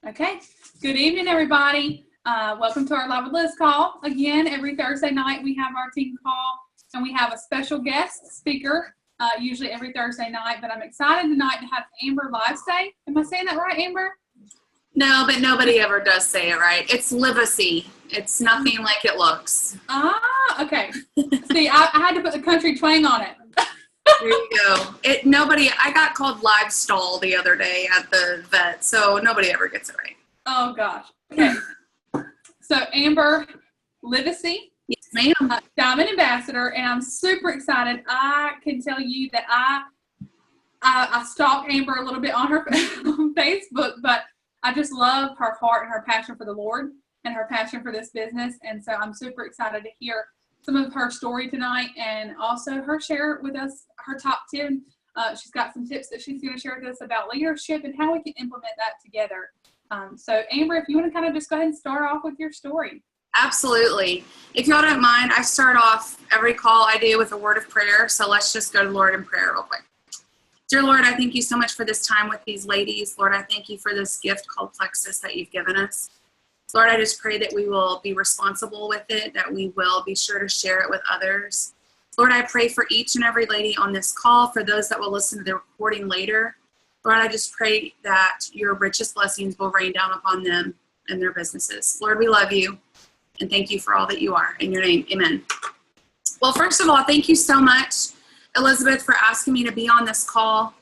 Okay. Good evening, everybody. Welcome to our Live with Liz call. Again, every Thursday night we have our team call, and we have a special guest speaker, usually every Thursday night. But I'm excited tonight to have Amber Livesay. Am I saying that right, Amber? No, but nobody ever does say it right. It's Livesay. It's nothing like it looks. Ah, okay. See, I had to put the country twang on it. There you go. I got called Livestall the other day at the vet, so nobody ever gets it right. Oh, gosh. Okay. So, Amber Livesay. Yes, ma'am. Diamond Ambassador, and I'm super excited. I can tell you that I stalk Amber a little bit on her on Facebook, but I just love her heart and her passion for the Lord and her passion for this business. And so I'm super excited to hear some of her story tonight, and also her share with us her top 10. She's got some tips that she's going to share with us about leadership and how we can implement that together. So Amber, if you want to kind of just go ahead and start off with your story. Absolutely. If y'all don't mind, I start off every call I do with a word of prayer. So let's just go to the Lord in prayer real quick. Dear Lord, I thank you so much for this time with these ladies. Lord, I thank you for this gift called Plexus that you've given us. Lord, I just pray that we will be responsible with it, that we will be sure to share it with others. Lord, I pray for each and every lady on this call, for those that will listen to the recording later. Lord, I just pray that your richest blessings will rain down upon them and their businesses. Lord, we love you, and thank you for all that you are. In your name, amen. Well, first of all, thank you so much, Elizabeth, for asking me to be on this call.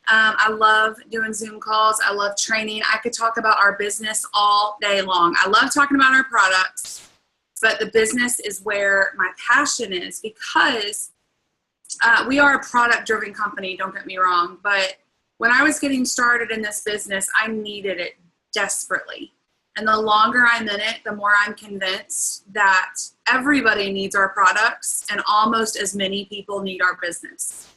I love doing Zoom calls. I love training. I could talk about our business all day long. I love talking about our products, but the business is where my passion is, because we are a product-driven company, don't get me wrong, but when I was getting started in this business, I needed it desperately. And the longer I'm in it, the more I'm convinced that everybody needs our products, and almost as many people need our business.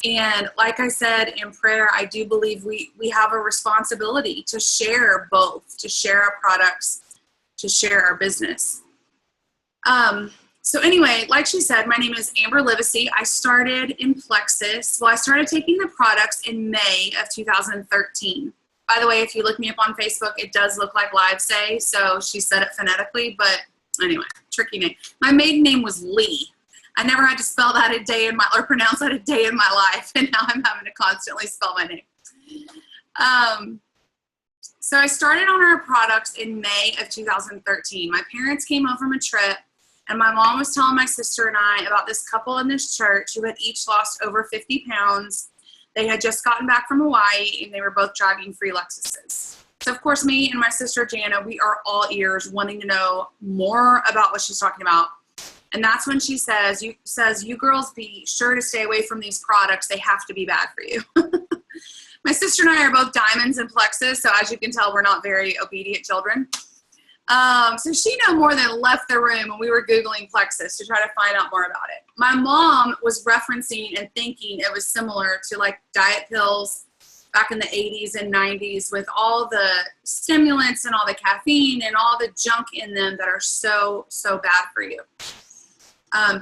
And like I said in prayer, I do believe we have a responsibility to share both, to share our products, to share our business. So anyway, like she said, my name is Amber Livesay. I started in Plexus. Well, I started taking the products in May of 2013. By the way, if you look me up on Facebook, it does look like Livesay, so she said it phonetically, but anyway, tricky name. My maiden name was Lee. I never had to spell that or pronounce that a day in my life, and now I'm having to constantly spell my name. So I started on our products in May of 2013. My parents came home from a trip, and my mom was telling my sister and I about this couple in this church who had each lost over 50 pounds. They had just gotten back from Hawaii, and they were both driving free Lexuses. So, of course, me and my sister Jana, we are all ears, wanting to know more about what she's talking about. And that's when she says, you girls be sure to stay away from these products. They have to be bad for you. My sister and I are both diamonds in Plexus, so as you can tell, we're not very obedient children. So she no more than left the room when we were Googling Plexus to try to find out more about it. My mom was referencing and thinking it was similar to like diet pills back in the 80s and 90s, with all the stimulants and all the caffeine and all the junk in them that are so, so bad for you.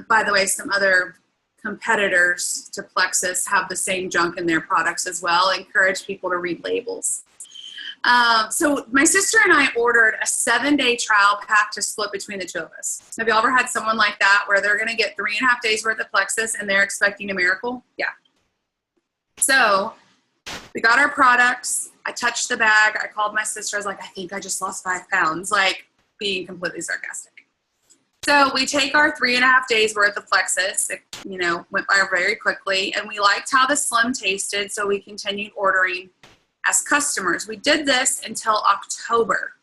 By the way, some other competitors to Plexus have the same junk in their products as well. I encourage people to read labels. So my sister and I ordered a 7-day trial pack to split between the two of us. Have you ever had someone like that where they're going to get 3.5 days worth of Plexus and they're expecting a miracle? Yeah. So we got our products. I touched the bag. I called my sister. I was like, I think I just lost 5 pounds, like being completely sarcastic. So we take our 3.5 days worth of Plexus. It, went by very quickly, and we liked how the slim tasted, so we continued ordering as customers. We did this until October.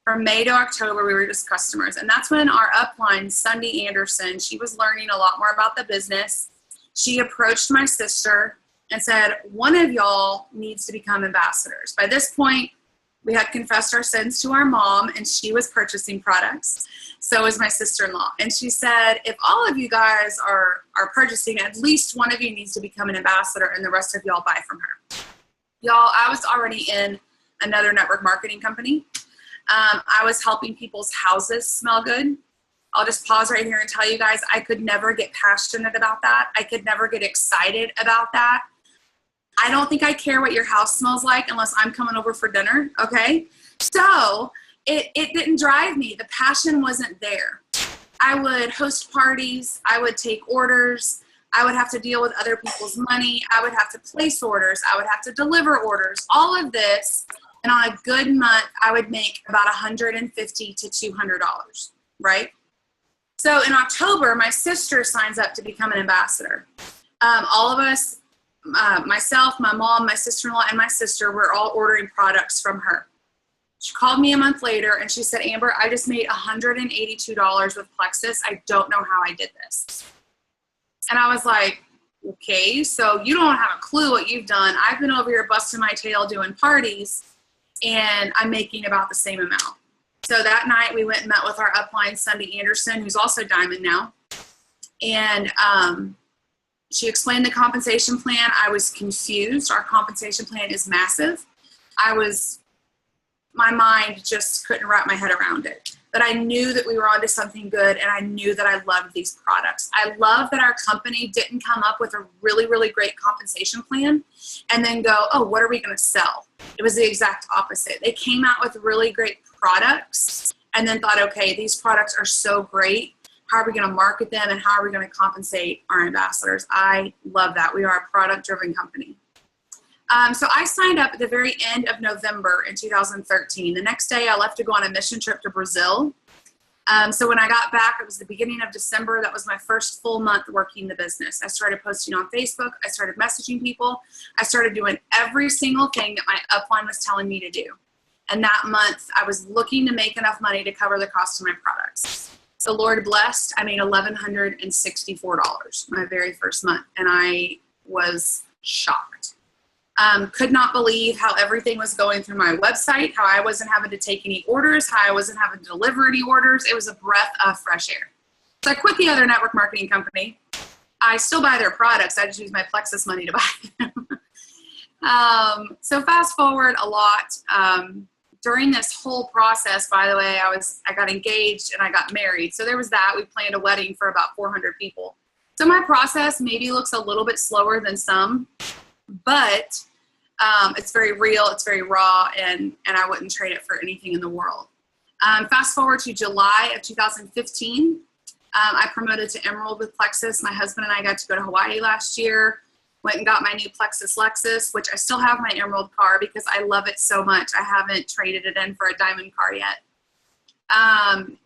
From May to October, we were just customers, and that's when our upline, Sunday Anderson, she was learning a lot more about the business. She approached my sister and said, one of y'all needs to become ambassadors. By this point, we had confessed our sins to our mom, and she was purchasing products. So was my sister-in-law. And she said, if all of you guys are purchasing, at least one of you needs to become an ambassador, and the rest of y'all buy from her. Y'all, I was already in another network marketing company. I was helping people's houses smell good. I'll just pause right here and tell you guys, I could never get passionate about that. I could never get excited about that. I don't think I care what your house smells like unless I'm coming over for dinner, okay? So it didn't drive me. The passion wasn't there. I would host parties. I would take orders. I would have to deal with other people's money. I would have to place orders. I would have to deliver orders, all of this. And on a good month, I would make about $150 to $200, right? So in October, my sister signs up to become an ambassador. All of us, myself, my mom, my sister-in-law, and my sister, were all ordering products from her. She called me a month later and she said, Amber, I just made $182 with Plexus. I don't know how I did this. And I was like, okay, so you don't have a clue what you've done. I've been over here busting my tail doing parties, and I'm making about the same amount. So that night we went and met with our upline, Sunday Anderson, who's also Diamond now. And she explained the compensation plan. I was confused. Our compensation plan is massive. My mind just couldn't wrap my head around it. But I knew that we were onto something good, and I knew that I loved these products. I love that our company didn't come up with a really, really great compensation plan and then go, oh, what are we going to sell? It was the exact opposite. They came out with really great products and then thought, okay, these products are so great. How are we going to market them, and how are we going to compensate our ambassadors? I love that. We are a product-driven company. So I signed up at the very end of November in 2013. The next day I left to go on a mission trip to Brazil. So when I got back, it was the beginning of December. That was my first full month working the business. I started posting on Facebook. I started messaging people. I started doing every single thing that my upline was telling me to do. And that month I was looking to make enough money to cover the cost of my products. The Lord blessed. I made $1,164 my very first month, and I was shocked. Could not believe how everything was going through my website, how I wasn't having to take any orders, how I wasn't having to deliver any orders. It was a breath of fresh air. So I quit the other network marketing company. I still buy their products. I just use my Plexus money to buy them. So fast forward a lot. During this whole process, by the way, I got engaged and I got married. So there was that. We planned a wedding for about 400 people. So my process maybe looks a little bit slower than some, but it's very real, it's very raw, and I wouldn't trade it for anything in the world. Fast forward to July of 2015, I promoted to Emerald with Plexus. My husband and I got to go to Hawaii last year, went and got my new Plexus Lexus, which I still have my Emerald car because I love it so much. I haven't traded it in for a Diamond car yet.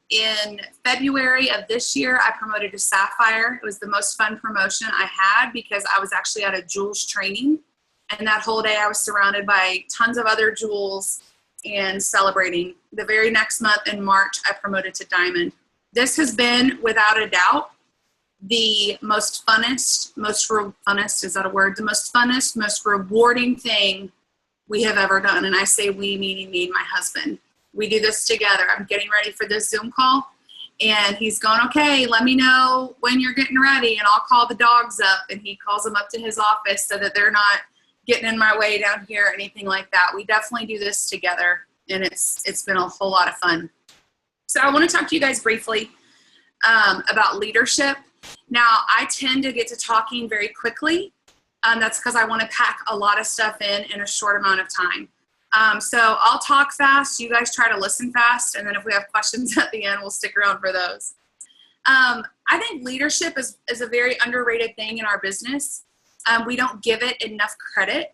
In February of this year, I promoted to Sapphire. It was the most fun promotion I had because I was actually at a jewels training. And that whole day I was surrounded by tons of other jewels and celebrating. The very next month in March, I promoted to Diamond. This has been, without a doubt, the most funnest, is that a word? The most funnest, most rewarding thing we have ever done. And I say we, meaning me and my husband. We do this together. I'm getting ready for this Zoom call, and he's going, okay, let me know when you're getting ready, and I'll call the dogs up. And he calls them up to his office so that they're not getting in my way down here or anything like that. We definitely do this together, and it's been a whole lot of fun. So I want to talk to you guys briefly about leadership. Now, I tend to get to talking very quickly. That's because I want to pack a lot of stuff in a short amount of time. So I'll talk fast. You guys try to listen fast. And then if we have questions at the end, we'll stick around for those. I think leadership is a very underrated thing in our business. We don't give it enough credit.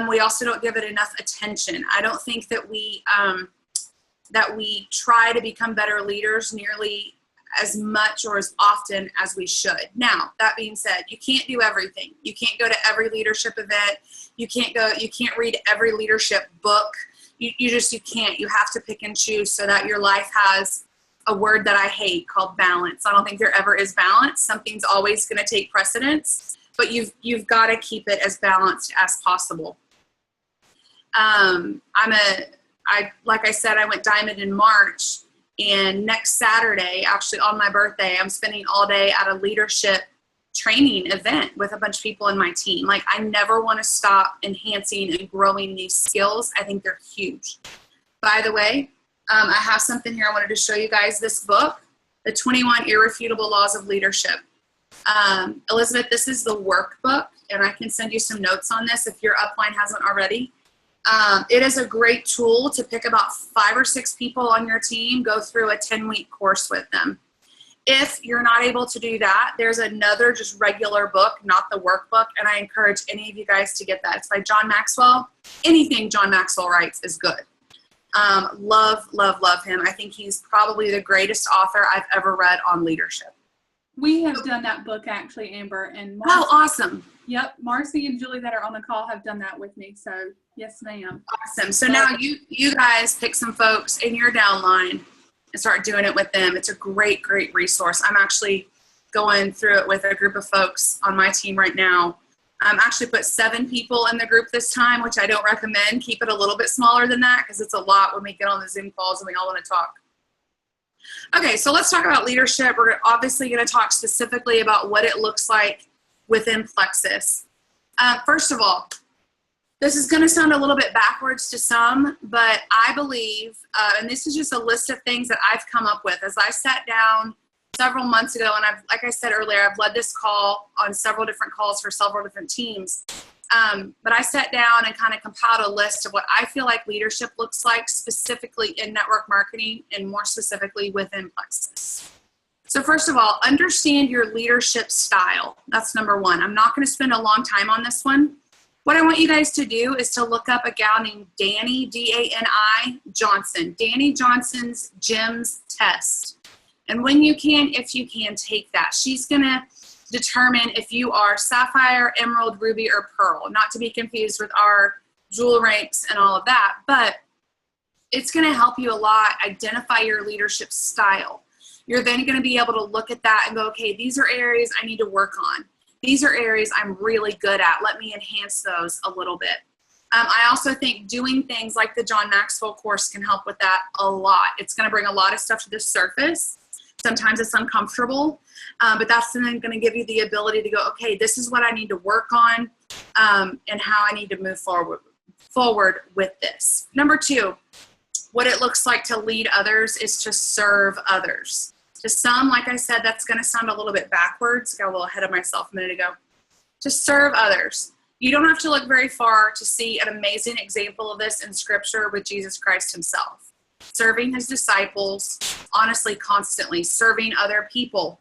We also don't give it enough attention. I don't think that we try to become better leaders nearly as much or as often as we should. Now, that being said, you can't do everything. You can't go to every leadership event. You can't read every leadership book. You can't. You have to pick and choose so that your life has a word that I hate called balance. I don't think there ever is balance. Something's always going to take precedence, but you've got to keep it as balanced as possible. Like I said, I went Diamond in March. And next Saturday, actually on my birthday, I'm spending all day at a leadership training event with a bunch of people in my team. Like, I never want to stop enhancing and growing these skills. I think they're huge. By the way, I have something here I wanted to show you guys. This book, The 21 Irrefutable Laws of Leadership. Elizabeth, this is the workbook and I can send you some notes on this if your upline hasn't already. It is a great tool to pick about 5 or 6 people on your team, go through a 10-week course with them. If you're not able to do that, there's another just regular book, not the workbook, and I encourage any of you guys to get that. It's by John Maxwell. Anything John Maxwell writes is good. Love him. I think he's probably the greatest author I've ever read on leadership. We have done that book actually, Amber. And Marcy, oh, awesome. Yep, Marcy and Julie that are on the call have done that with me. So yes, ma'am. Awesome. So now you guys pick some folks in your downline and start doing it with them. It's a great resource. I'm actually going through it with a group of folks on my team right now. Actually put 7 people in the group this time, which I don't recommend. Keep it a little bit smaller than that because it's a lot when we get on the Zoom calls and we all want to talk. Okay, so let's talk about leadership. We're obviously going to talk specifically about what it looks like within Plexus. First of all, this is going to sound a little bit backwards to some, but I believe, and this is just a list of things that I've come up with as I sat down several months ago, and like I said earlier, I've led this call on several different calls for several different teams. But I sat down and kind of compiled a list of what I feel like leadership looks like specifically in network marketing and more specifically within Plexus. So first of all, understand your leadership style. That's number one. I'm not going to spend a long time on this one. What I want you guys to do is to look up a gal named Dani, D-A-N-I, Johnson. Dani Johnson's GEMS test. And when you can, if you can, take that. She's going to determine if you are sapphire, emerald, ruby, or pearl. Not to be confused with our jewel ranks and all of that, but it's going to help you a lot identify your leadership style. You're then going to be able to look at that and go, okay, these are areas I need to work on. These are areas I'm really good at. Let me enhance those a little bit. I also think doing things like the John Maxwell course can help with that a lot. It's going to bring a lot of stuff to the surface. Sometimes it's uncomfortable, but that's then going to give you the ability to go, okay, this is what I need to work on and how I need to move forward with this. Number 2, what it looks like to lead others is to serve others. To some, like I said, that's going to sound a little bit backwards. Got a little ahead of myself a minute ago. To serve others. You don't have to look very far to see an amazing example of this in Scripture with Jesus Christ himself. Serving his disciples, honestly, constantly. Serving other people.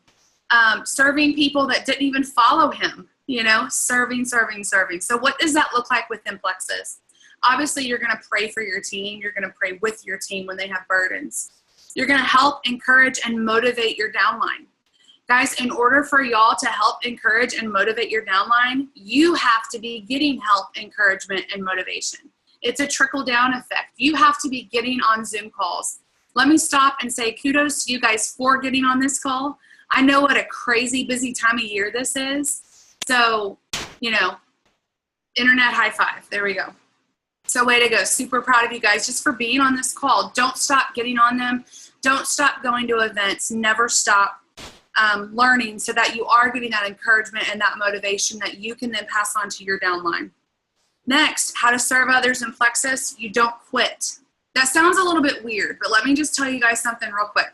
Serving people that didn't even follow him. You know, serving. So what does that look like within Plexus? Obviously, you're going to pray for your team. You're going to pray with your team when they have burdens. You're going to help, encourage, and motivate your downline. Guys, in order for y'all to help, encourage, and motivate your downline, you have to be getting help, encouragement, and motivation. It's a trickle-down effect. You have to be getting on Zoom calls. Let me stop and say kudos to you guys for getting on this call. I know what a crazy busy time of year this is. So, you know, internet high five. There we go. So way to go. Super proud of you guys just for being on this call. Don't stop getting on them. Don't stop going to events. Never stop learning so that you are getting that encouragement and that motivation that you can then pass on to your downline. Next, how to serve others in Plexus. You don't quit. That sounds a little bit weird, but let me just tell you guys something real quick.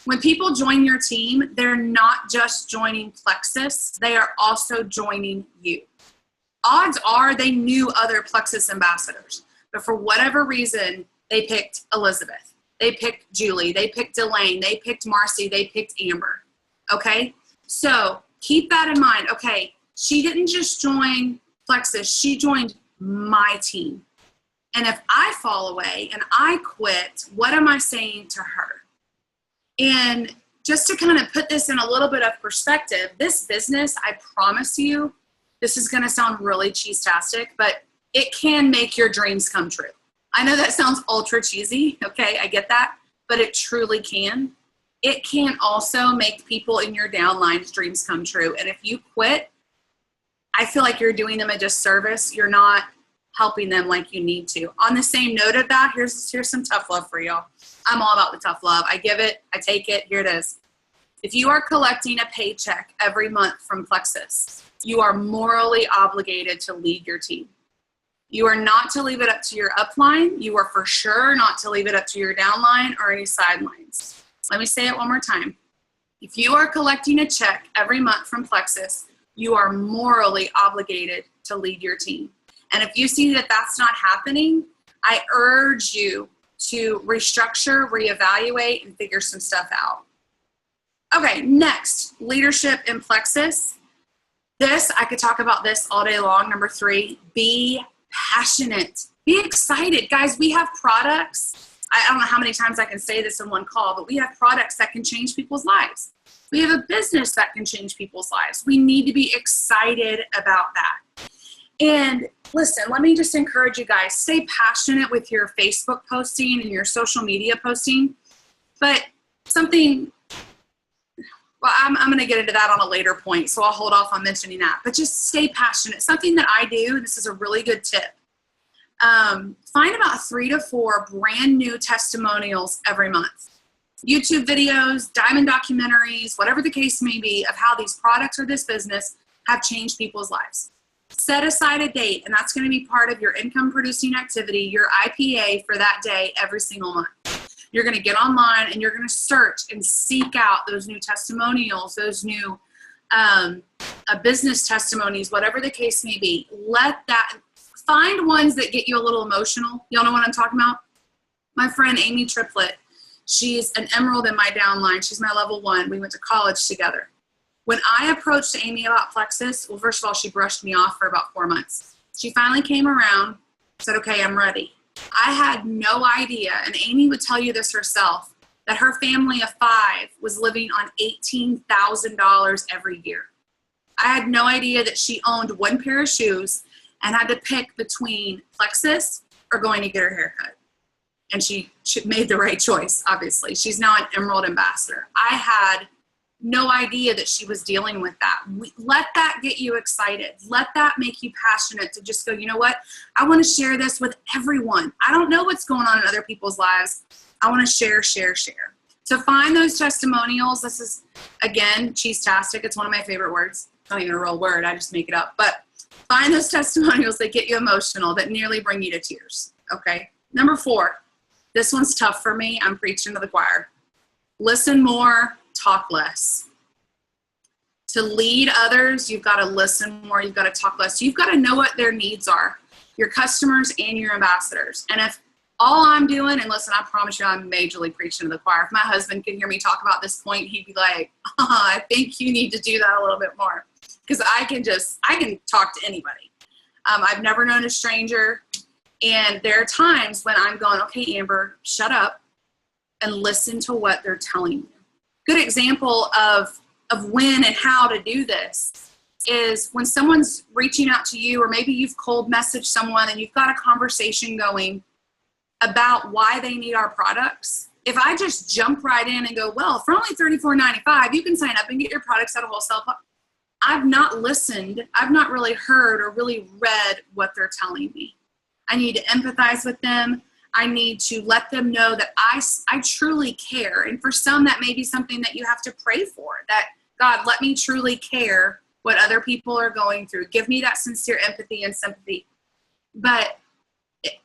When people join your team, they're not just joining Plexus. They are also joining you. Odds are they knew other Plexus ambassadors, but for whatever reason, they picked Elizabeth. They picked Julie. They picked Elaine. They picked Marcy. They picked Amber. Okay? So keep that in mind. Okay, she didn't just join Plexus. She joined my team. And if I fall away and I quit, what am I saying to her? And just to kind of put this in a little bit of perspective, this business, I promise you, this is going to sound really cheese-tastic, but it can make your dreams come true. I know that sounds ultra cheesy, okay, I get that, but it truly can. It can also make people in your downline's dreams come true. And if you quit, I feel like you're doing them a disservice. You're not helping them like you need to. On the same note of that, here's some tough love for y'all. I'm all about the tough love. I give it, I take it, here it is. If you are collecting a paycheck every month from Plexus, you are morally obligated to lead your team. You are not to leave it up to your upline. You are for sure not to leave it up to your downline or any sidelines. Let me say it one more time. If you are collecting a check every month from Plexus, you are morally obligated to lead your team. And if you see that that's not happening, I urge you to restructure, reevaluate, and figure some stuff out. Okay, next, leadership in Plexus. This, I could talk about this all day long. Number 3, be passionate. Be excited. Guys, we have products. I don't know how many times I can say this in one call, but we have products that can change people's lives. We have a business that can change people's lives. We need to be excited about that. And listen, let me just encourage you guys, stay passionate with your Facebook posting and your social media posting. But something, well, I'm going to get into that on a later point, so I'll hold off on mentioning that. But just stay passionate. Something that I do, this is a really good tip. Find about 3 to 4 brand new testimonials every month. YouTube videos, diamond documentaries, whatever the case may be, of how these products or this business have changed people's lives. Set aside a date, and that's going to be part of your income producing activity, your IPA for that day every single month. You're going to get online and you're going to search and seek out those new testimonials, those new business testimonies, whatever the case may be. Find ones that get you a little emotional. Y'all know what I'm talking about? My friend Amy Triplett, she's an emerald in my downline. She's my level 1. We went to college together. When I approached Amy about Plexus, well, first of all, she brushed me off for about 4 months. She finally came around, said, okay, I'm ready. I had no idea, and Amy would tell you this herself, that her family of 5 was living on $18,000 every year. I had no idea that she owned 1 pair of shoes and had to pick between Plexus or going to get her hair cut. And she made the right choice, obviously. She's now an Emerald Ambassador. I had no idea that she was dealing with that. Let that get you excited. Let that make you passionate to just go, you know what? I want to share this with everyone. I don't know what's going on in other people's lives. I want to share. So find those testimonials. This is, again, cheese-tastic. It's one of my favorite words. It's not even a real word. I just make it up. But find those testimonials that get you emotional, that nearly bring you to tears, okay? Number 4, this one's tough for me. I'm preaching to the choir. Listen more, talk less. To lead others, you've got to listen more. You've got to talk less. You've got to know what their needs are, your customers and your ambassadors. And if all I'm doing, and listen, I promise you I'm majorly preaching to the choir. If my husband could hear me talk about this point, he'd be like, I think you need to do that a little bit more. Because I can talk to anybody. I've never known a stranger. And there are times when I'm going, okay, Amber, shut up and listen to what they're telling you. Good example of when and how to do this is when someone's reaching out to you, or maybe you've cold messaged someone and you've got a conversation going about why they need our products. If I just jump right in and go, well, for only $34.95, you can sign up and get your products at a wholesale price. I've not listened. I've not really heard or really read what they're telling me. I need to empathize with them. I need to let them know that I truly care. And for some, that may be something that you have to pray for, that God, let me truly care what other people are going through. Give me that sincere empathy and sympathy. But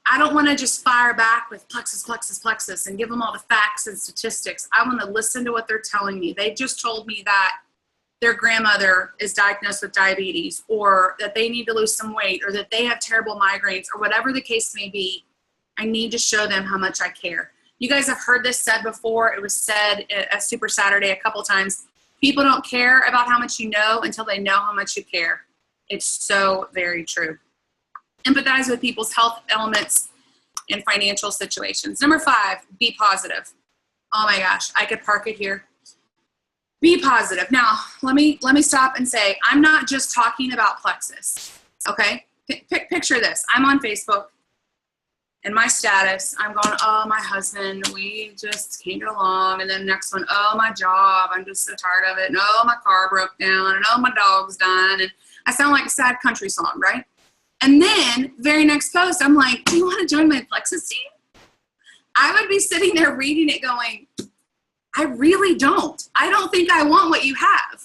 I don't want to just fire back with Plexus, and give them all the facts and statistics. I want to listen to what they're telling me. They just told me that their grandmother is diagnosed with diabetes, or that they need to lose some weight, or that they have terrible migraines, or whatever the case may be. I need to show them how much I care. You guys have heard this said before. It was said at Super Saturday a couple times. People don't care about how much you know until they know how much you care. It's so very true. Empathize with people's health elements and financial situations. Number 5, be positive. Oh my gosh, I could park it here. Be positive. Now, let me stop and say, I'm not just talking about Plexus, okay? Picture this. I'm on Facebook, and my status, I'm going, oh, my husband, we just can't get along. And then next one, oh, my job, I'm just so tired of it. And oh, my car broke down. And oh, my dog's dying. And I sound like a sad country song, right? And then, very next post, I'm like, do you want to join my Plexus team? I would be sitting there reading it going, I really don't. I don't think I want what you have,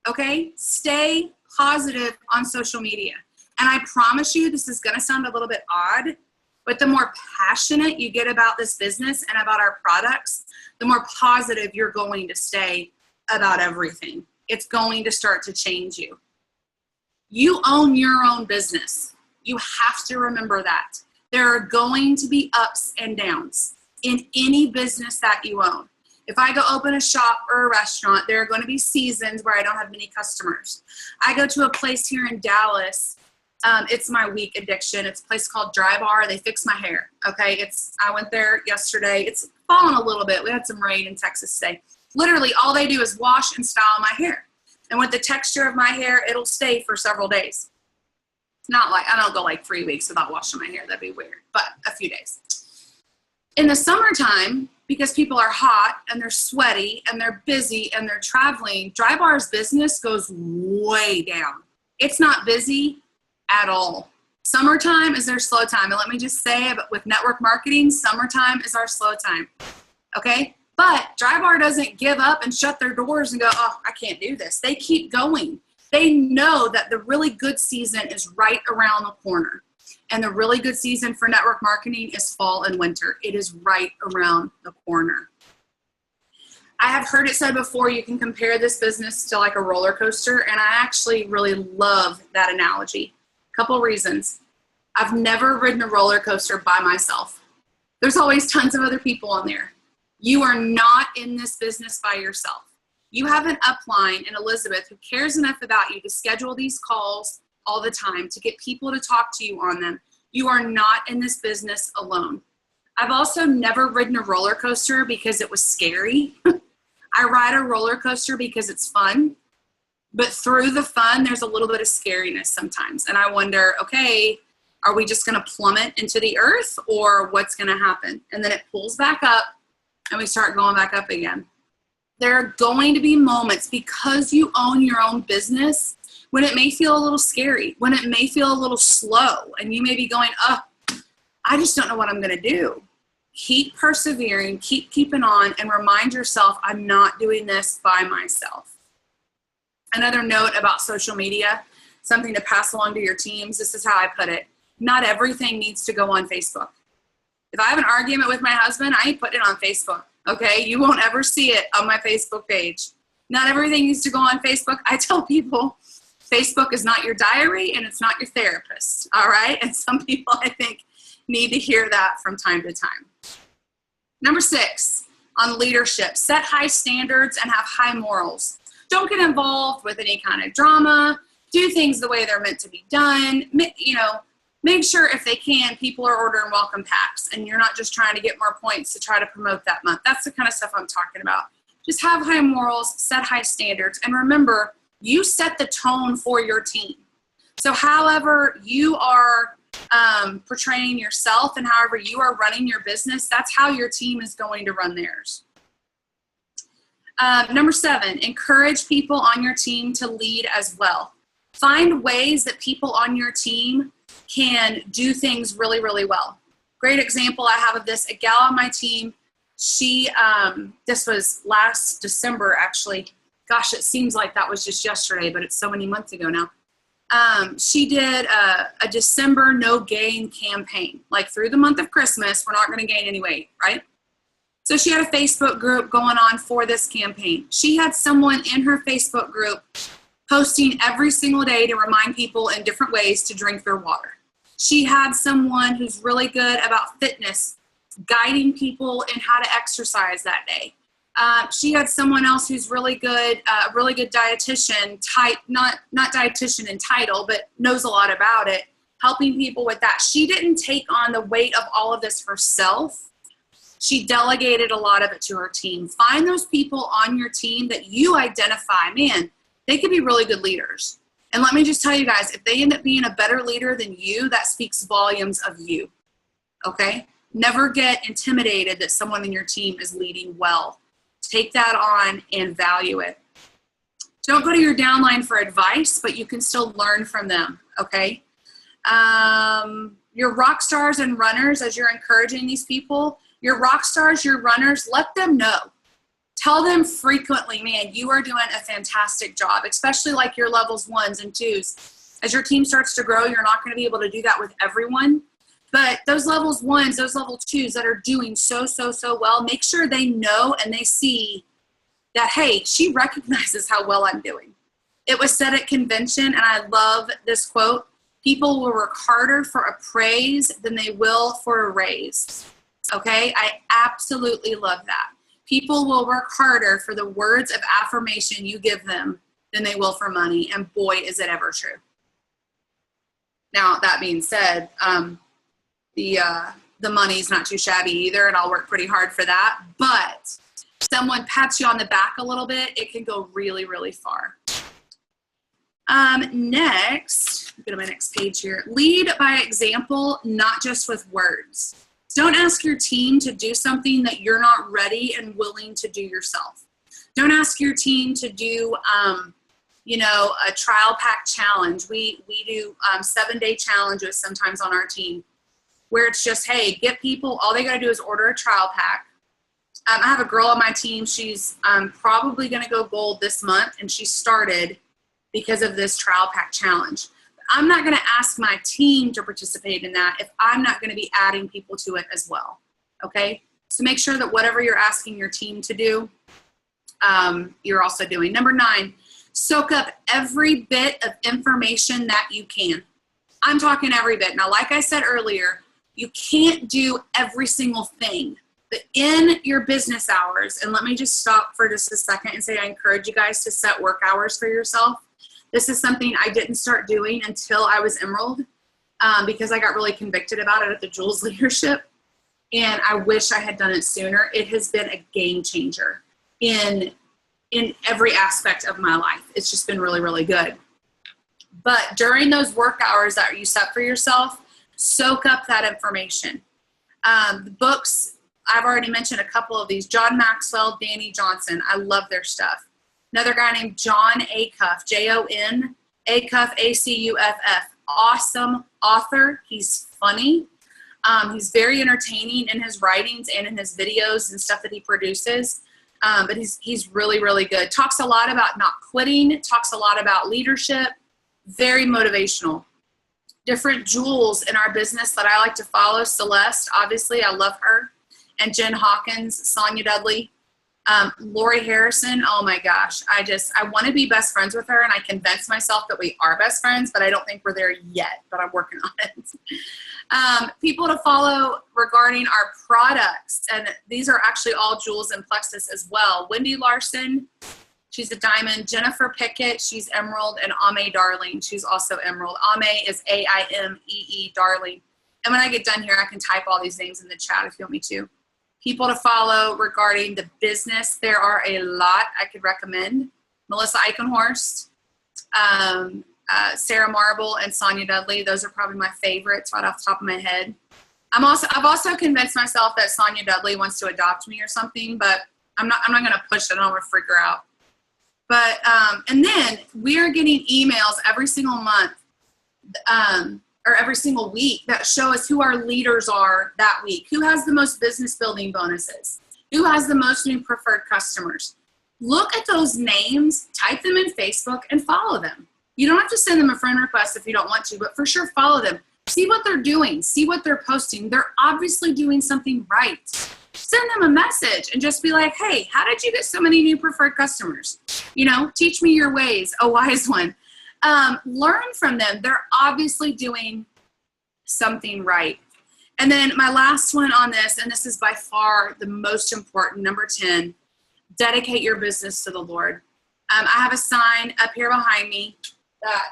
okay? Stay positive on social media. And I promise you, this is going to sound a little bit odd, but the more passionate you get about this business and about our products, the more positive you're going to stay about everything. It's going to start to change you. You own your own business. You have to remember that. There are going to be ups and downs in any business that you own. If I go open a shop or a restaurant, there are going to be seasons where I don't have many customers. I go to a place here in Dallas. It's my week addiction. It's a place called Dry Bar. They fix my hair. Okay. I went there yesterday. It's fallen a little bit. We had some rain in Texas today. Literally all they do is wash and style my hair. And with the texture of my hair, it'll stay for several days. Not like, I don't go like 3 weeks without washing my hair. That'd be weird, but a few days. In the summertime, because people are hot and they're sweaty and they're busy and they're traveling, Dry Bar's business goes way down. It's not busy at all. Summertime is their slow time. And let me just say, with network marketing, summertime is our slow time. Okay? But Dry Bar doesn't give up and shut their doors and go, oh, I can't do this. They keep going. They know that the really good season is right around the corner. And the really good season for network marketing is fall and winter. It is right around the corner. I have heard it said before, you can compare this business to like a roller coaster. And I actually really love that analogy. A couple reasons. I've never ridden a roller coaster by myself. There's always tons of other people on there. You are not in this business by yourself. You have an upline in Elizabeth who cares enough about you to schedule these calls all the time, to get people to talk to you on them. You are not in this business alone. I've also never ridden a roller coaster because it was scary. I ride a roller coaster because it's fun, but through the fun, there's a little bit of scariness sometimes. And I wonder, okay, are we just going to plummet into the earth or what's going to happen? And then it pulls back up and we start going back up again. There are going to be moments, because you own your own business, when it may feel a little scary, when it may feel a little slow, and you may be going, oh, I just don't know what I'm going to do. Keep persevering, keep keeping on, and remind yourself, I'm not doing this by myself. Another note about social media, something to pass along to your teams, this is how I put it. Not everything needs to go on Facebook. If I have an argument with my husband, I ain't putting it on Facebook, okay? You won't ever see it on my Facebook page. Not everything needs to go on Facebook. I tell people, Facebook is not your diary and it's not your therapist, all right? And some people, I think, need to hear that from time to time. Number 6, on leadership, set high standards and have high morals. Don't get involved with any kind of drama. Do things the way they're meant to be done. Make sure if they can, people are ordering welcome packs and you're not just trying to get more points to try to promote that month. That's the kind of stuff I'm talking about. Just have high morals, set high standards, and remember, you set the tone for your team. So however you are portraying yourself and however you are running your business, that's how your team is going to run theirs. Number 7, encourage people on your team to lead as well. Find ways that people on your team can do things really, really well. Great example I have of this, a gal on my team, she, this was last December actually. Gosh, it seems like that was just yesterday, but it's so many months ago now. She did a December no gain campaign. Like through the month of Christmas, we're not going to gain any weight, right? So she had a Facebook group going on for this campaign. She had someone in her Facebook group posting every single day to remind people in different ways to drink their water. She had someone who's really good about fitness, guiding people in how to exercise that day. She had someone else who's really good dietitian, not dietitian in title, but knows a lot about it, helping people with that. She didn't take on the weight of all of this herself. She delegated a lot of it to her team. Find those people on your team that you identify, man, they could be really good leaders. And let me just tell you guys, if they end up being a better leader than you, that speaks volumes of you, okay? Never get intimidated that someone in your team is leading well. Take that on and value it. Don't go to your downline for advice, but you can still learn from them, okay? Your rock stars and runners, as you're encouraging these people, your rock stars, your runners, let them know. Tell them frequently, man, you are doing a fantastic job, especially like your levels 1s and 2s. As your team starts to grow, you're not going to be able to do that with everyone. But those levels 1s, those level 2s that are doing so well, make sure they know and they see that, hey, she recognizes how well I'm doing. It was said at convention, and I love this quote, people will work harder for a praise than they will for a raise. Okay? I absolutely love that. People will work harder for the words of affirmation you give them than they will for money. And boy, is it ever true. Now, that being said, the money's not too shabby either, and I'll work pretty hard for that. But someone pats you on the back a little bit, it can go really, really far. Next, go to my next page here. Lead by example, not just with words. Don't ask your team to do something that you're not ready and willing to do yourself. Don't ask your team to do, a trial pack challenge. We do 7-day challenges sometimes on our team where it's just, hey, get people, all they got to do is order a trial pack. I have a girl on my team. She's probably going to go gold this month, and she started because of this trial pack challenge. I'm not going to ask my team to participate in that if I'm not going to be adding people to it as well. Okay? So make sure that whatever you're asking your team to do, you're also doing. Number 9, soak up every bit of information that you can. I'm talking every bit. Now, like I said earlier, you can't do every single thing. But in your business hours, and let me just stop for just a second and say I encourage you guys to set work hours for yourself. This is something I didn't start doing until I was Emerald because I got really convicted about it at the Jules leadership. And I wish I had done it sooner. It has been a game changer in every aspect of my life. It's just been really, really good. But during those work hours that you set for yourself, soak up that information. The books, I've already mentioned a couple of these. John Maxwell, Danny Johnson. I love their stuff. Another guy named John Acuff, Jon Acuff, Acuff. Awesome author. He's funny. He's very entertaining in his writings and in his videos and stuff that he produces. But he's really, really good. Talks a lot about not quitting. Talks a lot about leadership. Very motivational. Different jewels in our business that I like to follow. Celeste, obviously, I love her. And Jen Hawkins, Sonia Dudley. Lori Harrison, oh my gosh. I want to be best friends with her, and I convince myself that we are best friends, but I don't think we're there yet, but I'm working on it. People to follow regarding our products, and these are actually all jewels in plexus as well. Wendy Larson, she's a diamond. Jennifer Pickett, she's emerald. And Ame Darling, she's also emerald. Ame is Aimee, Darling. And when I get done here, I can type all these names in the chat if you want me to. People to follow regarding the business, there are a lot I could recommend. Melissa Eichenhorst, Sarah Marble, and Sonia Dudley. Those are probably my favorites right off the top of my head. I've also convinced myself that Sonia Dudley wants to adopt me or something, but I'm not going to push it. I don't want to freak her out. But and then we are getting emails every single month. Or every single week that show us who our leaders are that week. Who has the most business building bonuses? Who has the most new preferred customers? Look at those names, type them in Facebook, and follow them. You don't have to send them a friend request if you don't want to, but for sure follow them. See what they're doing. See what they're posting. They're obviously doing something right. Send them a message and just be like, hey, how did you get so many new preferred customers? Teach me your ways, a wise one. Learn from them. They're obviously doing something right. And then my last one on this, and this is by far the most important, number 10, dedicate your business to the Lord. I have a sign up here behind me that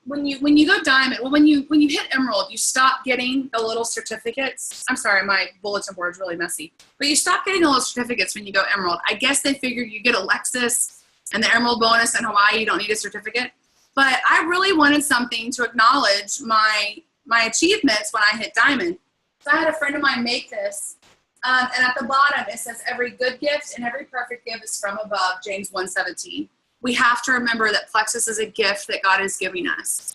when you go diamond, well, when you hit emerald, you stop getting the little certificates. I'm sorry, my bulletin board is really messy, but you stop getting the little certificates when you go emerald. I guess they figured you get a Lexus and the emerald bonus in Hawaii, you don't need a certificate. But I really wanted something to acknowledge my achievements when I hit diamond. So I had a friend of mine make this. And at the bottom, it says, every good gift and every perfect gift is from above, James 1:17. We have to remember that plexus is a gift that God is giving us.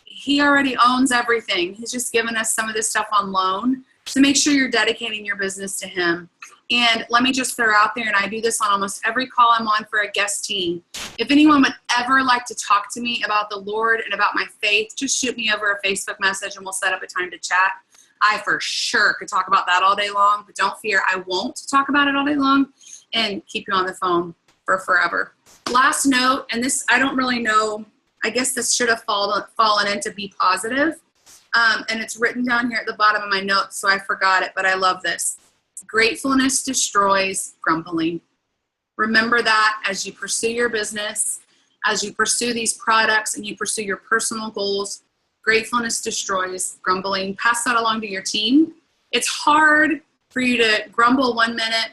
He already owns everything. He's just given us some of this stuff on loan. So make sure you're dedicating your business to him. And let me just throw out there, and I do this on almost every call I'm on for a guest team. If anyone would ever like to talk to me about the Lord and about my faith, just shoot me over a Facebook message and we'll set up a time to chat. I for sure could talk about that all day long, but don't fear, I won't talk about it all day long and keep you on the phone for forever. Last note, and this, I don't really know, I guess this should have fallen into be positive. And it's written down here at the bottom of my notes, so I forgot it, but I love this. Gratefulness destroys grumbling. Remember that as you pursue your business, as you pursue these products, and you pursue your personal goals. Gratefulness destroys grumbling. Pass that along to your team. It's hard for you to grumble 1 minute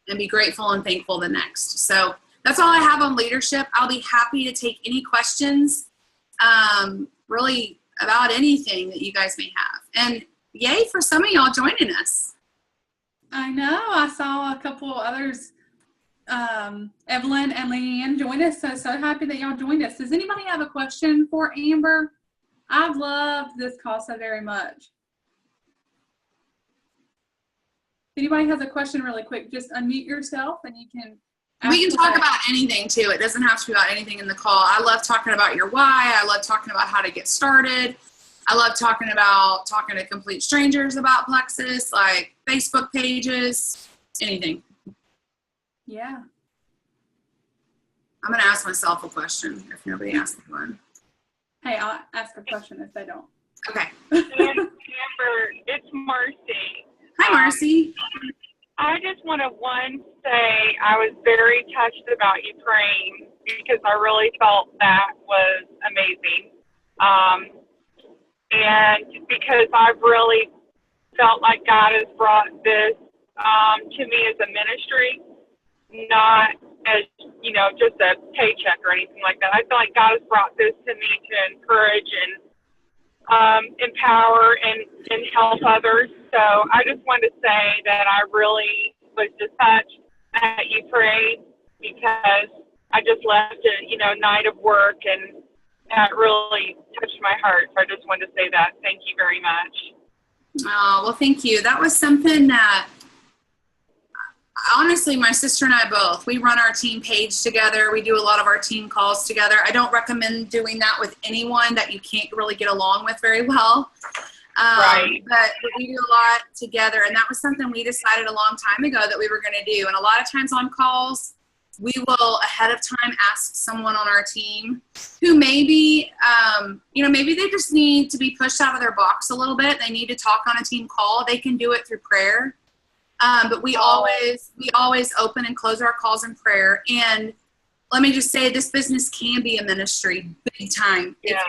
and be grateful and thankful the next. So that's all I have on leadership. I'll be happy to take any questions, really about anything that you guys may have. And yay for some of y'all joining us. I know. I saw a couple others, Evelyn and Leanne, join us. So happy that y'all joined us. Does anybody have a question for Amber? I've loved this call so very much. If anybody has a question really quick, just unmute yourself and you can ask. We can talk about anything too. It doesn't have to be about anything in the call. I love talking about your why. I love talking about how to get started. I love talking to complete strangers about Plexus, like Facebook pages, anything. Yeah. I'm going to ask myself a question if nobody asks me one. Hey, I'll ask a question if they don't. Okay. Amber, it's Marcy. Hi, Marcy. I just want to say I was very touched about you praying because I really felt that was amazing. And because I've really felt like God has brought this to me as a ministry, not as, just a paycheck or anything like that. I feel like God has brought this to me to encourage and empower and help others. So I just wanted to say that I really was just touched that you prayed because I just left a, night of work and that really touched my heart. So I just wanted to say that. Thank you very much. Oh, well, thank you. That was something that, honestly, my sister and I both, we run our team page together. We do a lot of our team calls together. I don't recommend doing that with anyone that you can't really get along with very well. Right. But we do a lot together, and that was something we decided a long time ago that we were going to do. And a lot of times on calls, we will ahead of time ask someone on our team who maybe, maybe they just need to be pushed out of their box a little bit. They need to talk on a team call. They can do it through prayer. But we always open and close our calls in prayer. And let me just say, this business can be a ministry, big time. Yeah.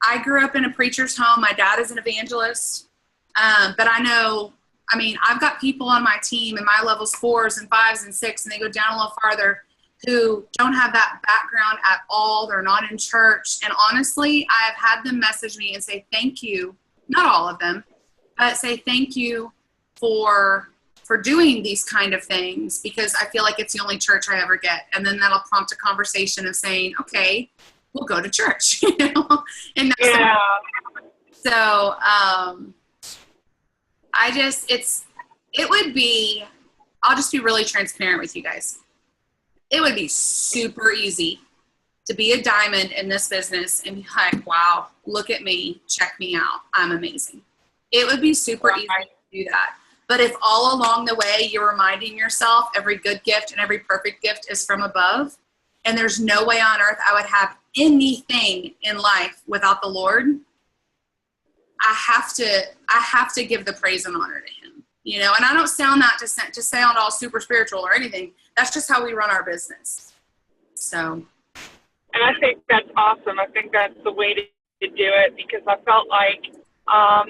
I grew up in a preacher's home. My dad is an evangelist. But I've got people on my team in my levels 4s and 5s and 6, and they go down a little farther, who don't have that background at all. They're not in church. And honestly, I have had them message me and say thank you. Not all of them, but say thank you for doing these kind of things, because I feel like it's the only church I ever get. And then that'll prompt a conversation of saying, okay, we'll go to church, And yeah. So, I'll just be really transparent with you guys. It would be super easy to be a diamond in this business and be like, wow, look at me, check me out, I'm amazing. It would be super easy to do that. But if all along the way you're reminding yourself every good gift and every perfect gift is from above, and there's no way on earth I would have anything in life without the Lord, I have to give the praise and honor to him, and I don't sound that to sound all super spiritual or anything. That's just how we run our business. So. And I think that's awesome. I think that's the way to do it, because I felt like I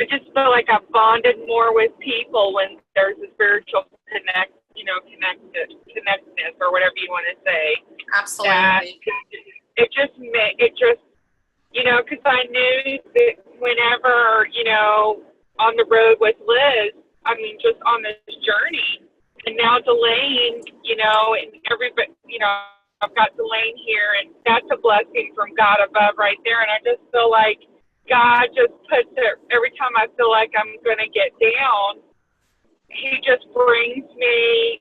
just feel like I've bonded more with people when there's a spiritual connectedness or whatever you want to say. Absolutely. It just, because I knew that whenever, on the road with Liz, just on this journey, and now Delane, and everybody, I've got Delane here, and that's a blessing from God above right there. And I just feel like God just puts it, every time I feel like I'm going to get down, he just brings me,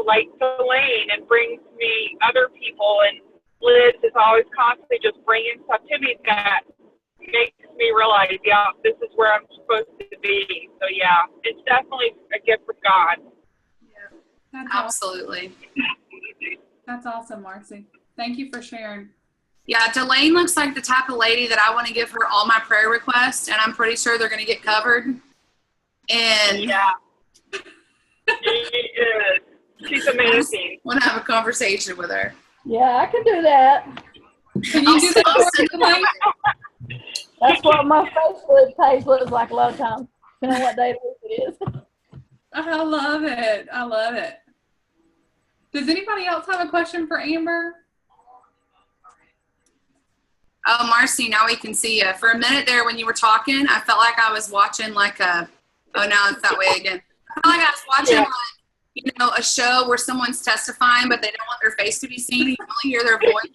like Delane, and brings me other people. And Liz is always constantly just bringing stuff to me that makes me realize, yeah, this is where I'm supposed to be. So, yeah, it's definitely a gift from God. That's Absolutely. Awesome. That's awesome, Marcy. Thank you for sharing. Yeah, Delane looks like the type of lady that I want to give her all my prayer requests, and I'm pretty sure they're going to get covered. And yeah, she is. She's amazing. I want to have a conversation with her. Yeah, I can do that. Can you do that for us, Delane? That's what my Facebook page looks like a lot of times, depending on what day of the week it is. I love it. I love it. Does anybody else have a question for Amber? Oh, Marcy, now we can see you. For a minute there when you were talking, I felt like I was watching like a, oh, now it's that way again. I felt like I was watching like, you know, a show where someone's testifying, but they don't want their face to be seen. You can only hear their voice.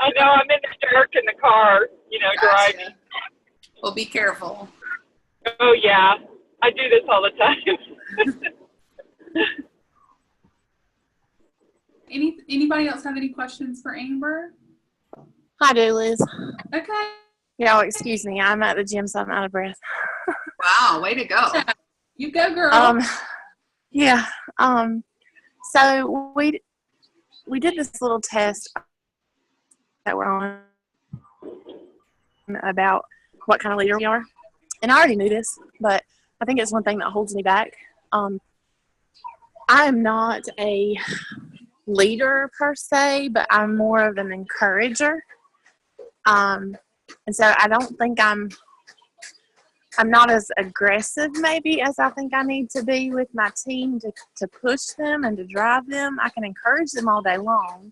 I know, I'm in the dark in the car, you know, Gotcha. driving. Well, be careful. Oh, yeah. I do this all the time. Anybody else have any questions for Amber? I do, Liz. Okay. Y'all, excuse me. I'm at the gym, so I'm out of breath. Wow, way to go. You go, girl. Yeah. So we did this little test that we're on about what kind of leader we are. And I already knew this, but I think it's one thing that holds me back. I am not a leader per se, but I'm more of an encourager. And so I don't think I'm not as aggressive maybe as I think I need to be with my team to push them and to drive them. I can encourage them all day long.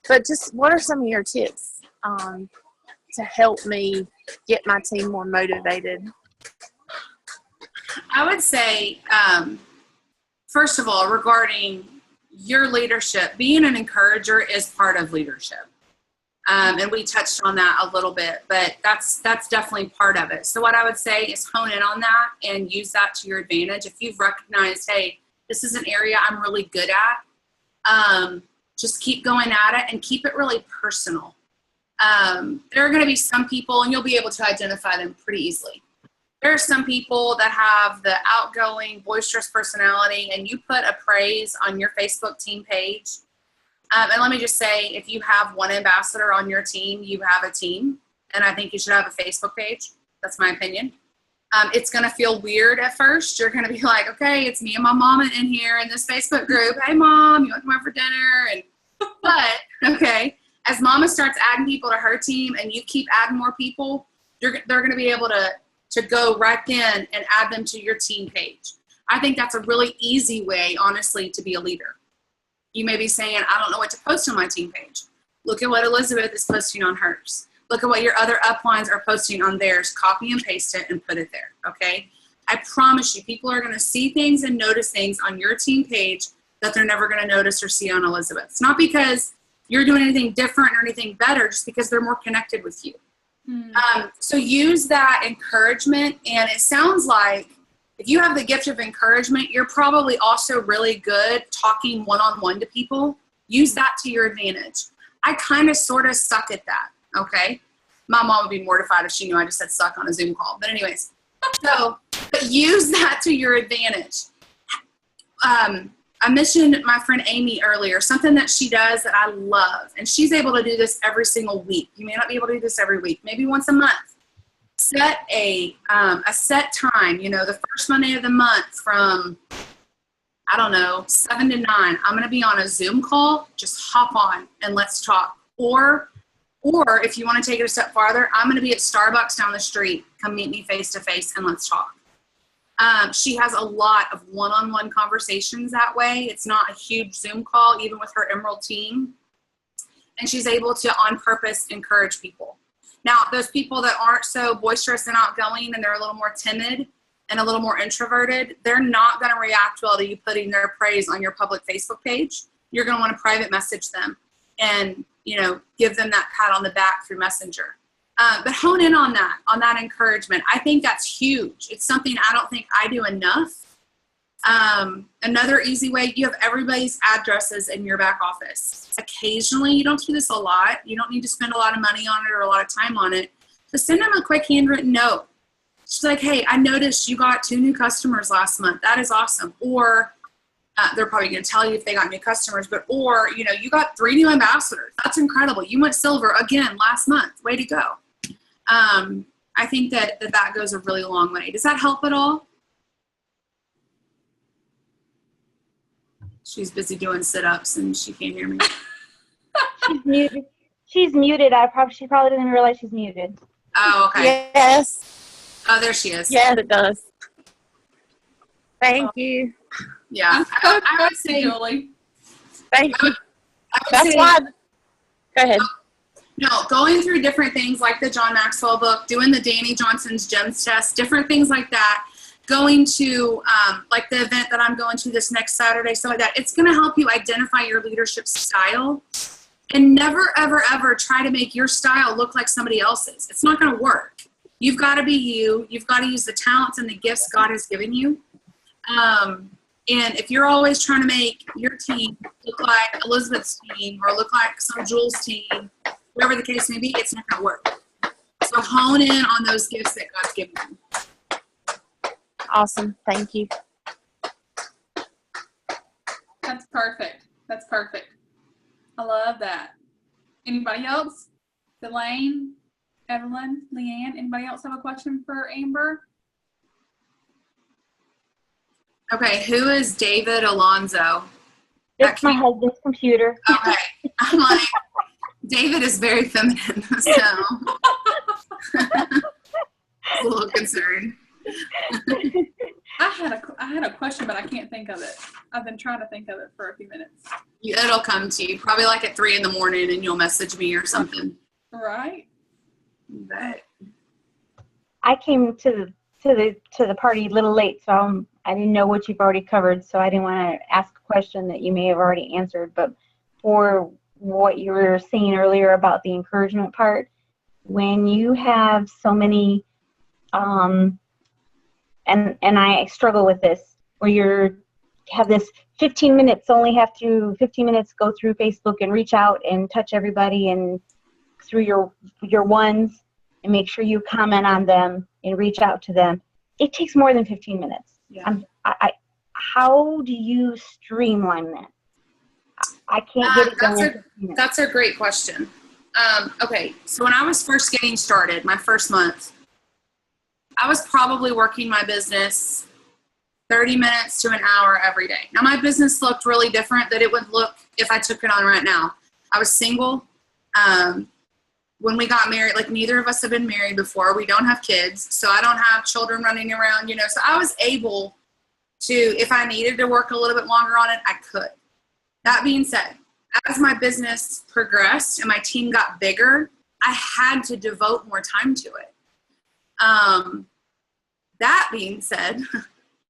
But just what are some of your tips to help me get my team more motivated? I would say, first of all, regarding your leadership, being an encourager is part of leadership. And we touched on that a little bit, but that's definitely part of it. So what I would say is hone in on that and use that to your advantage. If you've recognized, hey, this is an area I'm really good at, just keep going at it and keep it really personal. There are going to be some people, and you'll be able to identify them pretty easily. There are some people that have the outgoing, boisterous personality, and you put a praise on your Facebook team page. And let me just say, if you have one ambassador on your team, you have a team. And I think you should have a Facebook page. That's my opinion. It's going to feel weird at first. You're going to be like, okay, it's me and my mom in here in this Facebook group. Hey, Mom, you want to come over for dinner? But, okay, as Mama starts adding people to her team and you keep adding more people, they're going to be able to go right then and add them to your team page. I think that's a really easy way, honestly, to be a leader. You may be saying, I don't know what to post on my team page. Look at what Elizabeth is posting on hers. Look at what your other uplines are posting on theirs. Copy and paste it and put it there, okay? I promise you, people are going to see things and notice things on your team page that they're never going to notice or see on Elizabeth's. Not because you're doing anything different or anything better, just because they're more connected with you. So use that encouragement, and it sounds like if you have the gift of encouragement, you're probably also really good talking one-on-one to people. Use that to your advantage. I kind of sort of suck at that, okay? My mom would be mortified if she knew I just said suck on a Zoom call. But anyways, but use that to your advantage. I mentioned my friend Amy earlier, something that she does that I love, and she's able to do this every single week. You may not be able to do this every week, maybe once a month. Set a set time, the first Monday of the month from, 7 to 9. I'm going to be on a Zoom call. Just hop on and let's talk. Or if you want to take it a step farther, I'm going to be at Starbucks down the street. Come meet me face to face and let's talk. She has a lot of one-on-one conversations that way. It's not a huge Zoom call, even with her Emerald team. And she's able to, on purpose, encourage people. Now, those people that aren't so boisterous and outgoing and they're a little more timid and a little more introverted, they're not going to react well to you putting their praise on your public Facebook page. You're going to want to private message them and, give them that pat on the back through Messenger. But hone in on that encouragement. I think that's huge. It's something I don't think I do enough. Another easy way, you have everybody's addresses in your back office. Occasionally, you don't do this a lot. You don't need to spend a lot of money on it or a lot of time on it. But send them a quick handwritten note. She's like, hey, I noticed you got 2 new customers last month. That is awesome. Or they're probably going to tell you if they got new customers, but, or, you know, you got 3 new ambassadors. That's incredible. You went silver again last month. Way to go. I think that goes a really long way. Does that help at all? She's busy doing sit-ups and she can't hear me. She's muted. She's muted. She probably didn't realize she's muted. Oh, okay. Yes. Oh, there she is. Yes, it does. Thank you. Yeah. I would say, Julie. Thank you. That's why. Go ahead. No, going through different things like the John Maxwell book, doing the Danny Johnson's GEMS test, different things like that, going to like the event that I'm going to this next Saturday, stuff like that. It's going to help you identify your leadership style, and never, ever, ever try to make your style look like somebody else's. It's not going to work. You've got to be you. You've got to use the talents and the gifts God has given you. And if you're always trying to make your team look like Elizabeth's team or look like some Jules' team, whatever the case may be, it's not going to work. So hone in on those gifts that God's given you. Awesome. Thank you. That's perfect. That's perfect. I love that. Anybody else? Delane, Evelyn, Leanne, anybody else have a question for Amber? Okay, who is David Alonzo? It's my husband's computer. Okay, I'm like, David is very feminine, so a little concerned. I had a question, but I can't think of it. I've been trying to think of it for a few minutes. It'll come to you probably like at 3 a.m, and you'll message me or something. Right. But I came to the party a little late, so I didn't know what you've already covered, so I didn't want to ask a question that you may have already answered. But for what you were saying earlier about the encouragement part, when you have so many, and I struggle with this, where you have this 15 minutes, go through Facebook and reach out and touch everybody and through your ones and make sure you comment on them and reach out to them. It takes more than 15 minutes. yeah. How do you streamline that? I can't get it done in 15 minutes. That's a great question. Okay, so when I was first getting started, my first month, I was probably working my business 30 minutes to an hour every day. Now, my business looked really different than it would look if I took it on right now. I was single. When we got married, like neither of us have been married before. We don't have kids, so I don't have children running around, so I was able to, if I needed to work a little bit longer on it, I could. That being said, as my business progressed and my team got bigger, I had to devote more time to it. That being said,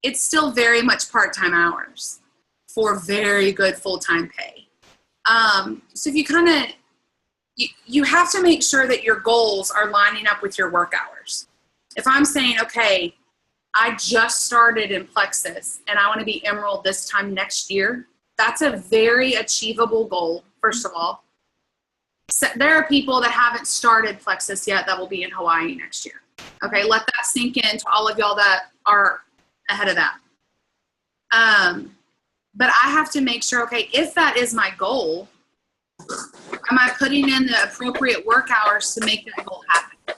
it's still very much part-time hours for very good full-time pay. So if you have to make sure that your goals are lining up with your work hours. If I'm saying, okay, I just started in Plexus and I want to be Emerald this time next year, that's a very achievable goal, first of all. So there are people that haven't started Plexus yet that will be in Hawaii next year. Okay, let that sink in to all of y'all that are ahead of that. But I have to make sure, okay, if that is my goal, am I putting in the appropriate work hours to make that goal happen?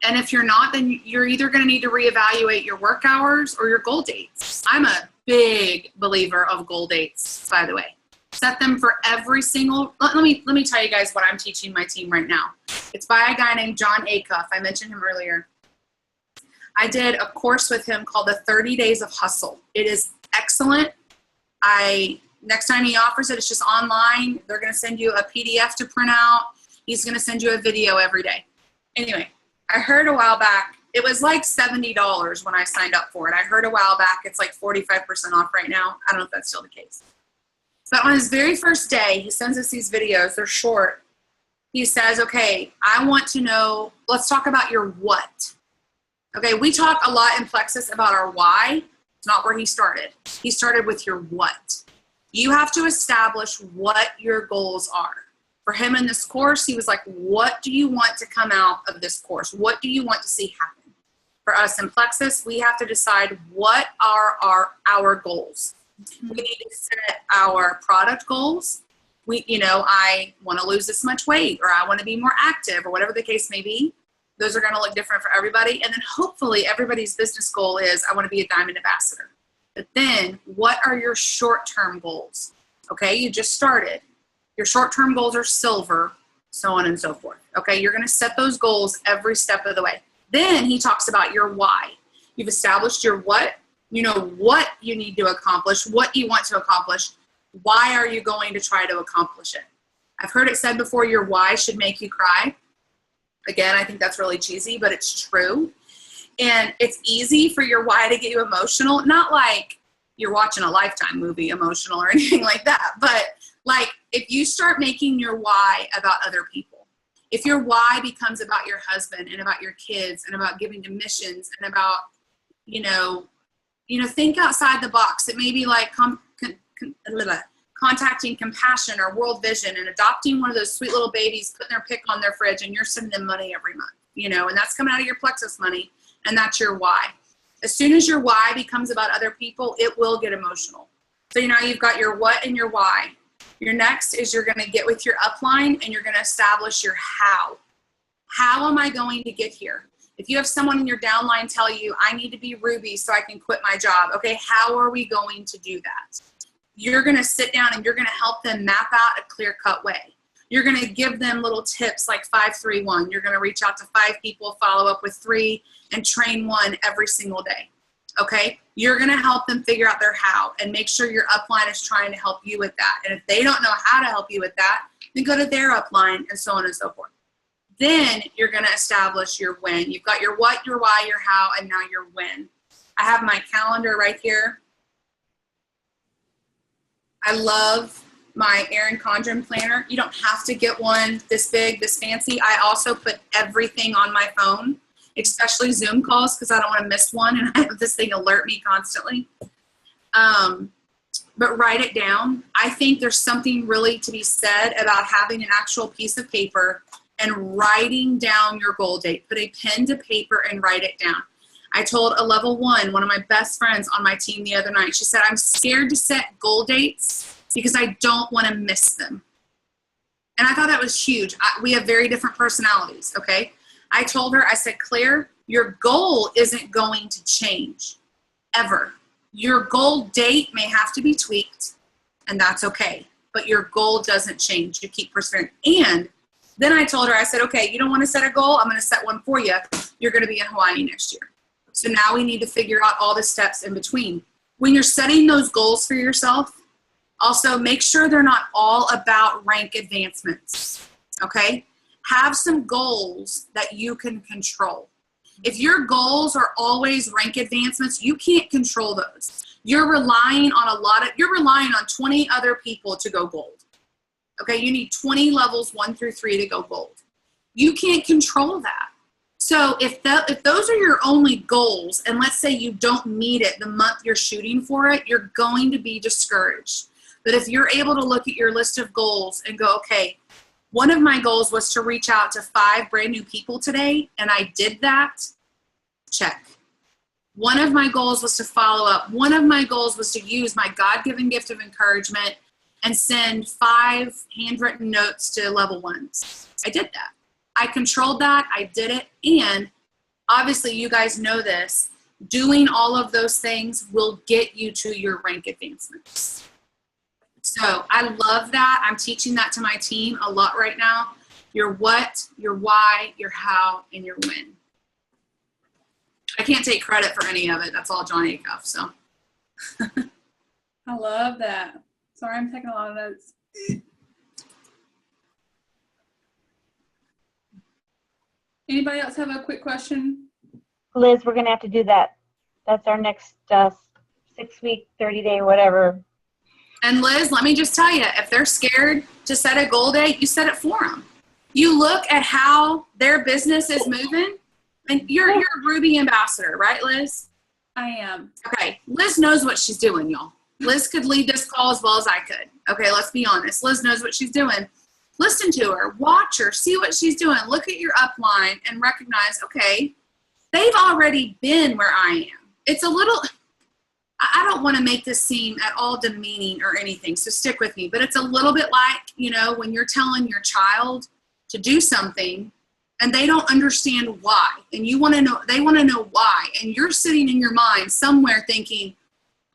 And if you're not, then you're either going to need to reevaluate your work hours or your goal dates. I'm a big believer of goal dates, by the way. Set them for every single, let me tell you guys what I'm teaching my team right now. It's by a guy named John Acuff. I mentioned him earlier. I did a course with him called the 30 Days of Hustle. It is excellent. Next time he offers it, it's just online. They're going to send you a PDF to print out. He's going to send you a video every day. Anyway, I heard a while back, it was like $70 when I signed up for it. I heard a while back it's like 45% off right now. I don't know if that's still the case. But on his very first day, he sends us these videos. They're short. He says, okay, I want to know, let's talk about your what. Okay, we talk a lot in Plexus about our why. It's not where he started. He started with your what. You have to establish what your goals are. For him in this course, he was like, what do you want to come out of this course? What do you want to see happen? For us in Plexus, we have to decide what are our goals. We need to set our product goals. I want to lose this much weight, or I want to be more active, or whatever the case may be. Those are going to look different for everybody. And then hopefully everybody's business goal is, I want to be a diamond ambassador. But then what are your short-term goals? Okay, you just started. Your short-term goals are silver, so on and so forth. Okay, you're going to set those goals every step of the way. Then he talks about your why. You've established your what. You know what you need to accomplish, what you want to accomplish. Why are you going to try to accomplish it? I've heard it said before, your why should make you cry. Again, I think that's really cheesy, but it's true. And it's easy for your why to get you emotional. Not like you're watching a Lifetime movie emotional or anything like that. But like if you start making your why about other people, if your why becomes about your husband and about your kids and about giving to missions and about, think outside the box. It may be like contacting Compassion or World Vision and adopting one of those sweet little babies, putting their pic on their fridge, and you're sending them money every month, and that's coming out of your Plexus money, and that's your why. As soon as your why becomes about other people, it will get emotional. So you've got your what and your why. Your next is you're going to get with your upline and you're going to establish your how. How am I going to get here? If you have someone in your downline tell you, I need to be Ruby so I can quit my job. Okay, how are we going to do that? You're going to sit down and you're going to help them map out a clear-cut way. You're going to give them little tips like 5-3-1. You're going to reach out to 5 people, follow up with 3, and train 1 every single day. Okay? You're going to help them figure out their how and make sure your upline is trying to help you with that. And if they don't know how to help you with that, then go to their upline and so on and so forth. Then you're going to establish your when. You've got your what, your why, your how, and now your when. I have my calendar right here. I love my Erin Condren planner. You don't have to get one this big, this fancy. I also put everything on my phone, especially Zoom calls, because I don't want to miss one, and I have this thing alert me constantly. But write it down. I think there's something really to be said about having an actual piece of paper and writing down your goal date. Put a pen to paper and write it down. I told a level 1, one of my best friends on my team the other night, she said, I'm scared to set goal dates because I don't want to miss them. And I thought that was huge. We have very different personalities, okay? I told her, I said, Claire, your goal isn't going to change, ever. Your goal date may have to be tweaked, and that's okay. But your goal doesn't change. You keep persevering. And then I told her, I said, okay, you don't want to set a goal? I'm going to set one for you. You're going to be in Hawaii next year. So now we need to figure out all the steps in between. When you're setting those goals for yourself, also make sure they're not all about rank advancements, okay? Have some goals that you can control. If your goals are always rank advancements, you can't control those. You're relying on 20 other people to go gold. Okay, you need 20 levels 1 through 3 to go gold. You can't control that. So if those are your only goals, and let's say you don't meet it the month you're shooting for it, you're going to be discouraged. But if you're able to look at your list of goals and go, okay, one of my goals was to reach out to 5 brand new people today, and I did that, check. One of my goals was to follow up. One of my goals was to use my God-given gift of encouragement and send 5 handwritten notes to level 1s. I did that. I controlled that. I did it. And obviously, you guys know this. Doing all of those things will get you to your rank advancements. So I love that. I'm teaching that to my team a lot right now. Your what, your why, your how, and your when. I can't take credit for any of it. That's all John Acuff. So. I love that. Sorry, I'm taking a lot of notes. Anybody else have a quick question? Liz, we're going to have to do that. That's our next 6-week, 30-day, whatever. And Liz, let me just tell you, if they're scared to set a goal date, you set it for them. You look at how their business is moving, and you're a Ruby ambassador, right, Liz? I am. Okay, Liz knows what she's doing, y'all. Liz could lead this call as well as I could. Okay, let's be honest. Liz knows what she's doing. Listen to her, watch her, see what she's doing, look at your upline and recognize, okay, they've already been where I am. It's a little, I don't want to make this seem at all demeaning or anything, so stick with me, but it's a little bit like, when you're telling your child to do something and they don't understand why, and they want to know why, and you're sitting in your mind somewhere thinking,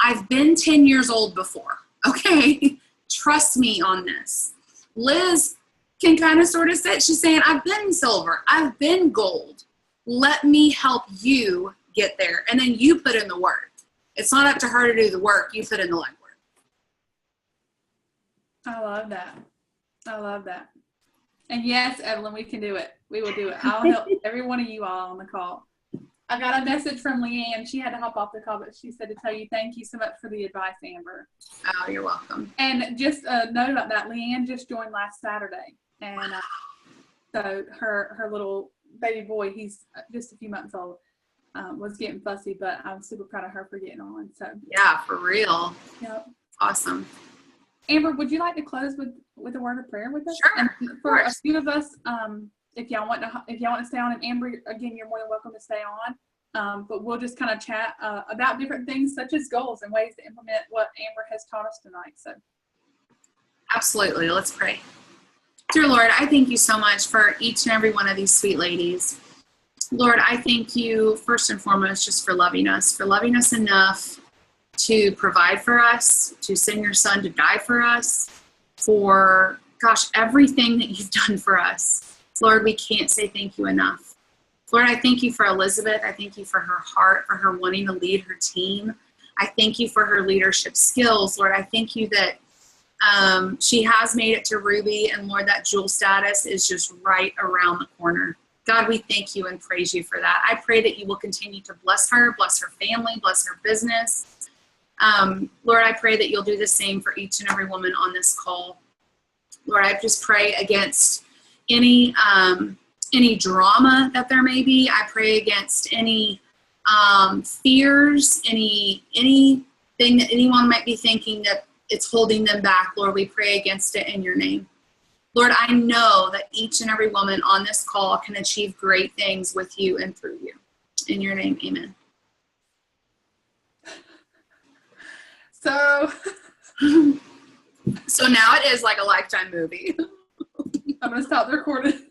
I've been 10 years old before, okay? Trust me on this. Liz can kind of sort of say, she's saying, I've been silver, I've been gold. Let me help you get there. And then you put in the work. It's not up to her to do the work. You put in the legwork. I love that. I love that. And yes, Evelyn, we can do it. We will do it. I'll help every one of you all on the call. I got a message from Leanne. She had to hop off the call, but she said to tell you, thank you so much for the advice, Amber. Oh, you're welcome. And just a note about that, Leanne just joined last Saturday. And so her little baby boy, he's just a few months old, was getting fussy, but I'm super proud of her for getting on. So yeah, for real. Yep. Awesome. Amber, would you like to close with a word of prayer with us? Sure. And for a few of us, if y'all want to stay on, and Amber, again, you're more than welcome to stay on. But we'll just kind of chat about different things such as goals and ways to implement what Amber has taught us tonight. So, absolutely. Let's pray. Dear Lord, I thank you so much for each and every one of these sweet ladies. Lord, I thank you first and foremost just for loving us enough to provide for us, to send your son to die for us, for, everything that you've done for us. Lord, we can't say thank you enough. Lord, I thank you for Elizabeth. I thank you for her heart, for her wanting to lead her team. I thank you for her leadership skills. Lord, I thank you that she has made it to Ruby, and Lord, that jewel status is just right around the corner. God, we thank you and praise you for that. I pray that you will continue to bless her family, bless her business. Lord, I pray that you'll do the same for each and every woman on this call. Lord, I just pray against any drama that there may be. I pray against any fears, anything that anyone might be thinking that it's holding them back. Lord, we pray against it in your name. Lord, I know that each and every woman on this call can achieve great things with you and through you. In your name, amen. So now it is like a Lifetime movie. I'm going to stop the recording.